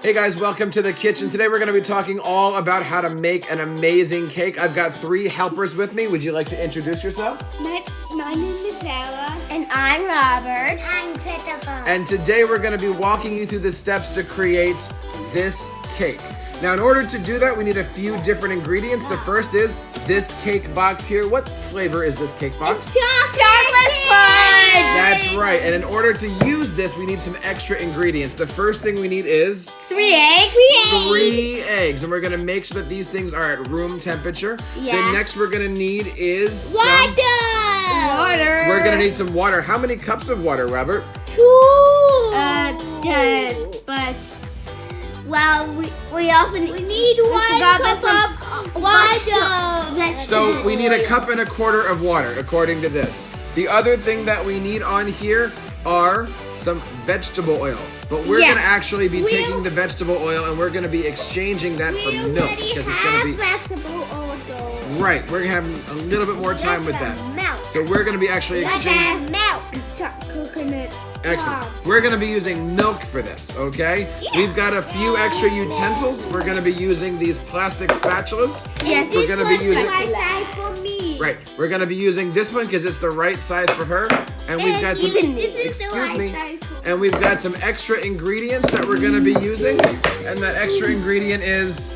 Hey guys, welcome to the kitchen. Today we're going to be talking all about how to make an amazing cake. I've got 3 helpers with me. Would you like to introduce yourself? My name is Ella. And I'm Robert. I'm Christopher. And today we're going to be walking you through the steps to create this cake. Now in order to do that, we need a few different ingredients. The first is this cake box here. What flavor is this cake box? Chocolate fudge! That's right. And in order to use this, we need some extra ingredients. The first thing we need is 3 eggs. 3 eggs. And we're going to make sure that these things are at room temperature. Yeah. Then next we're going to need is Water. We're going to need some water. How many cups of water, Robert? 2. Just, but... Well, we also need 1 cup of water. So we need a cup and a quarter of water, according to this. The other thing that we need on here are some vegetable oil. But we're going to actually be taking the vegetable oil and we're going to be exchanging that for milk. Because it's going to be... vegetable oil. Right, we're going to have a little bit more time with that. Milk. So we're going to be actually exchanging... Milk. Coconut. Excellent. We're going to be using milk for this, okay? Yeah. We've got a few extra utensils. We're going to be using these plastic spatulas. Yes, We're going to be using... for me. Right, we're going to be using this one because it's the right size for her. And we've got some... Excuse me. And we've got some extra ingredients that we're going to be using. And that extra ingredient is...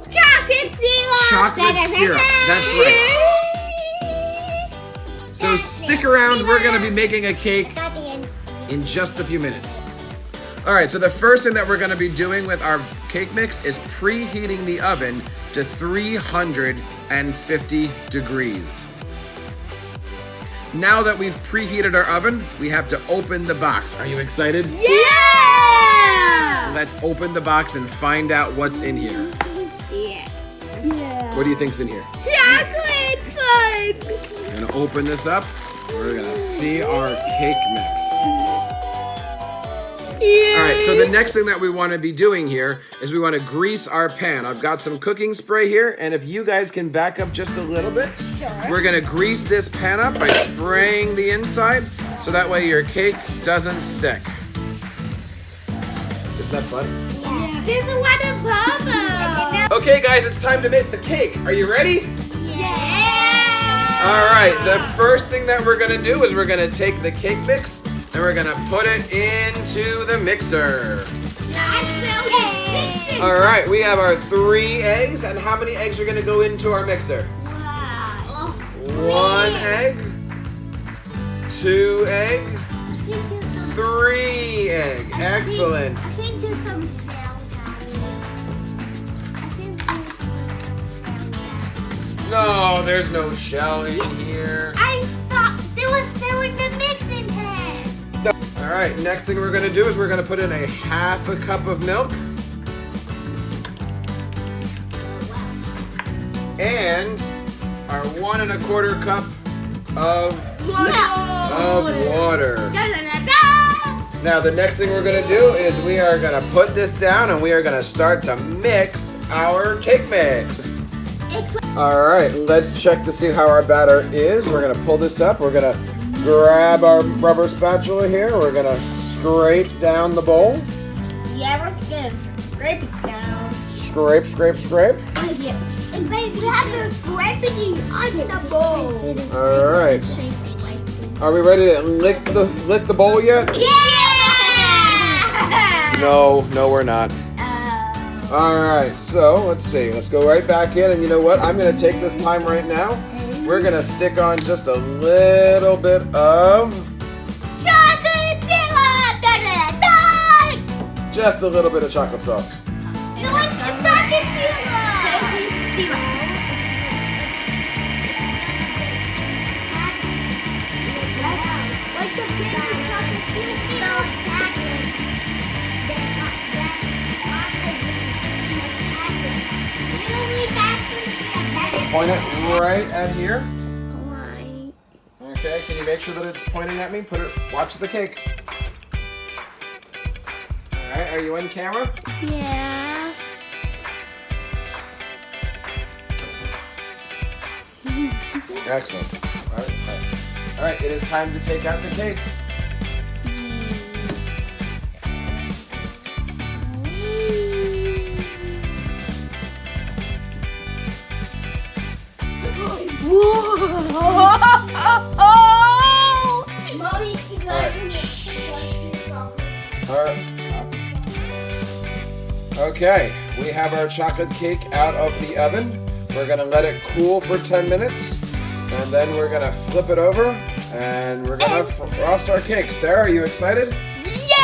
Chocolate syrup. Chocolate syrup. That's right. So stick around. We're going to be making a cake in just a few minutes. All right, so the first thing that we're going to be doing with our cake mix is preheating the oven to 350 degrees. Now that we've preheated our oven, we have to open the box. Are you excited? Yeah! Let's open the box and find out what's in here. Yeah. What do you think's in here? Chocolate fudge. We're gonna open this up. We're gonna see our cake mix. Yeah. All right, so the next thing that we want to be doing here is we want to grease our pan. I've got some cooking spray here, and if you guys can back up just a little bit, we're gonna grease this pan up by spraying the inside, so that way your cake doesn't stick. Isn't that fun? Yeah. There's a lot of bubbles. Okay, guys, it's time to make the cake. Are you ready? Yeah. All right, the first thing that we're gonna do is we're gonna take the cake mix and we're gonna put it into the mixer. All right, we have our 3 eggs, and how many eggs are gonna go into our mixer? 1 egg, 2 egg, 3 egg. Excellent. No, there's no shell in here. I thought there was still in the mixing pan. All right, next thing we're gonna do is we're gonna put in a 1/2 cup of milk. And our 1 1/4 cup of water. Now the next thing we're gonna do is we are gonna put this down and we are gonna start to mix our cake mix. All right, let's check to see how our batter is. We're gonna pull this up. We're gonna grab our rubber spatula here. We're gonna scrape down the bowl. Yeah, we're gonna scrape it down. Scrape, scrape, scrape. And babe, you have to scrape it on the bowl. All right. Are we ready to lick the bowl yet? Yeah! No, we're not. All right, so let's see. Let's go right back in, and you know what? I'm gonna take this time right now. We're gonna stick on just a little bit of Chocolate syrup! just a little bit of chocolate sauce. No, it's chocolate syrup! Like the big chocolate syrup. Point it right at here. Okay, can you make sure that it's pointing at me? Watch the cake. All right, are you in camera? Yeah. Excellent. All right, it is time to take out the cake. Okay, we have our chocolate cake out of the oven. We're gonna let it cool for 10 minutes, and then we're gonna flip it over, and we're gonna frost our cake. Sarah, are you excited? Yeah!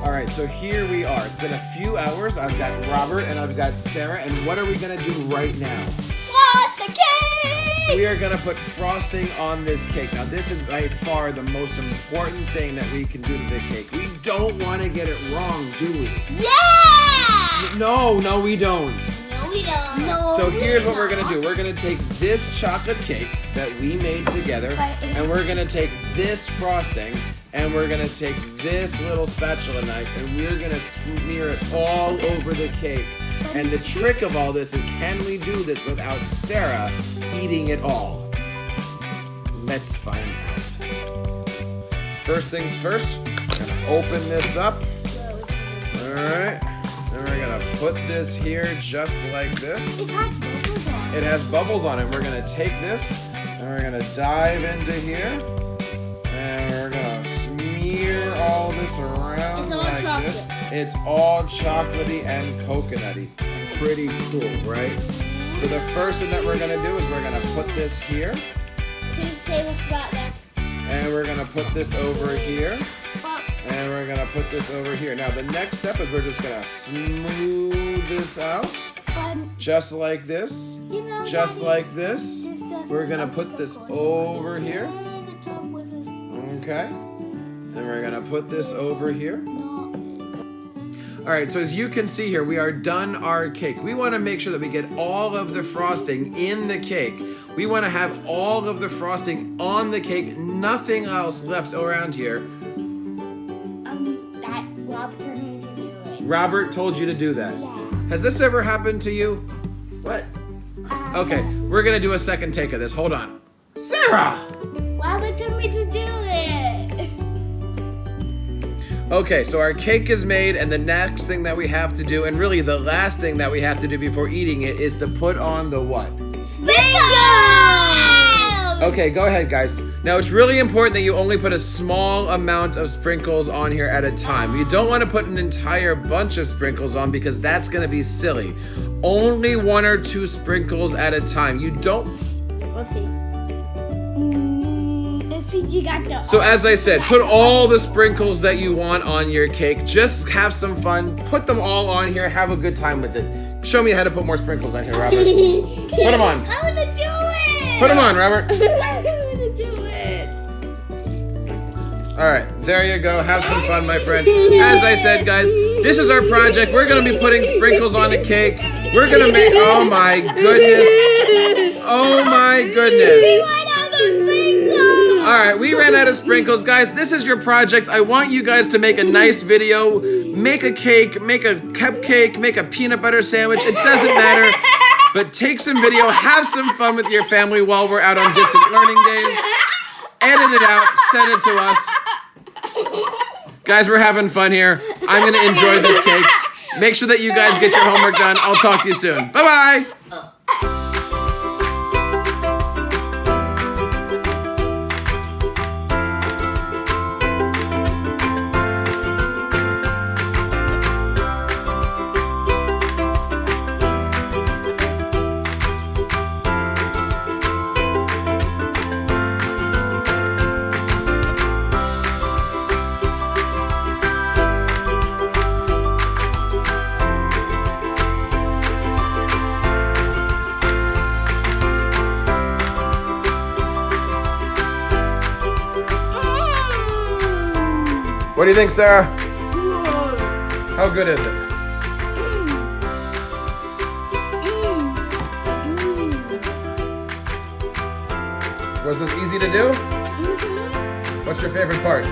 All right, so here we are. It's been a few hours. I've got Robert and I've got Sarah, and what are we gonna do right now? Frost the cake! We are gonna put frosting on this cake. Now, this is by far the most important thing that we can do to the cake. We don't want to get it wrong, do we? Yeah! No, we don't. No, we don't. No, So here's what we're gonna do. We're gonna take this chocolate cake that we made together, and we're gonna take this frosting, and we're gonna take this little spatula knife, and we're gonna smear it all over the cake. And the trick of all this is, can we do this without Sarah eating it all? Let's find out. First things first, I'm gonna open this up. All right. Then we're gonna put this here just like this. It has bubbles on it. It has bubbles on it. We're gonna take this and we're gonna dive into here. And we're gonna smear all this around like this. It's all chocolatey and coconutty. Pretty cool, right? So the first thing that we're gonna do is we're gonna put this here. Can you say what's about that? And we're gonna put this over here. And we're gonna put this over here. Now the next step is we're just gonna smooth this out. Just like this. Just like this. We're gonna put this over here. Okay. And we're gonna put this over here. All right, so as you can see here, we are done our cake. We wanna make sure that we get all of the frosting in the cake. We wanna have all of the frosting on the cake, nothing else left around here. That Rob told me to do it. Robert told you to do that. Yeah. Has this ever happened to you? What? Okay, we're gonna do a second take of this. Hold on. Sarah! Robert told me to do it. Okay, so our cake is made, and the next thing that we have to do, and really the last thing that we have to do before eating it, is to put on the what? Sprinkles! Okay, go ahead, guys. Now, it's really important that you only put a small amount of sprinkles on here at a time. You don't want to put an entire bunch of sprinkles on because that's going to be silly. Only 1 or 2 sprinkles at a time. You don't... Let's see. Let's see, you got the... So as I said, put all the sprinkles that you want on your cake. Just have some fun. Put them all on here. Have a good time with it. Show me how to put more sprinkles on here, Robert. Put them on. I want to do it! Put them on, Robert. I want to do it. All right, there you go. Have some fun, my friend. As I said, guys, this is our project. We're going to be putting sprinkles on the cake. We're going to make... Oh, my goodness. Oh, my goodness. All right, we ran out of sprinkles. Guys, this is your project. I want you guys to make a nice video. Make a cake, make a cupcake, make a peanut butter sandwich. It doesn't matter. But take some video, have some fun with your family while we're out on distant learning days. Edit it out, send it to us. Guys, we're having fun here. I'm going to enjoy this cake. Make sure that you guys get your homework done. I'll talk to you soon. Bye-bye. What do you think, Sarah? How good is it? Was this easy to do? What's your favorite part?